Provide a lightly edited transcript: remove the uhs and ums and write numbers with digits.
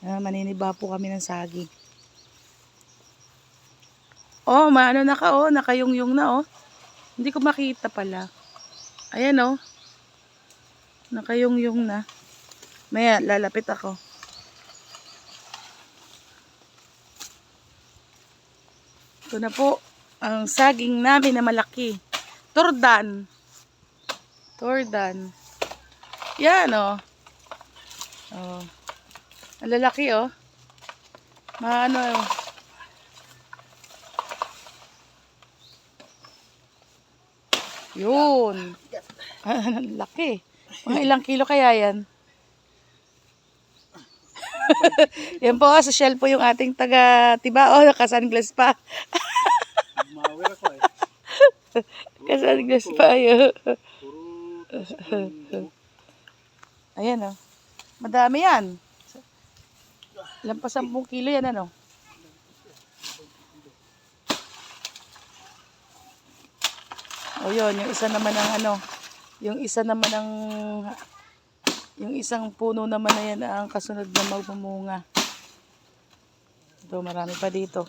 Maniniba po kami ng saging. Oh, maano na ka, oh. Nakayungyung na, oh. Hindi ko makita pala. Ayan, oh. Nakayungyung na. Maya, lalapit ako. Ito na po ang saging namin na malaki. Tordan. Tordan. Yan, oh. Oh. Ang lalaki, oh. Maano, oh. Yun. Ang laki. Mga ilang kilo kaya yan? Yan po, sa shell po yung ating taga-Tibao. Naka-sunglass pa. Naka-sunglass pa yun. Ayan, oh. Madami yan. Lampas 10 kilo yan, ano? O yun, yung isa naman ng ano, yung isa naman ng, yung isang puno naman na yan ang kasunod na magmumunga. Ito, marami pa dito.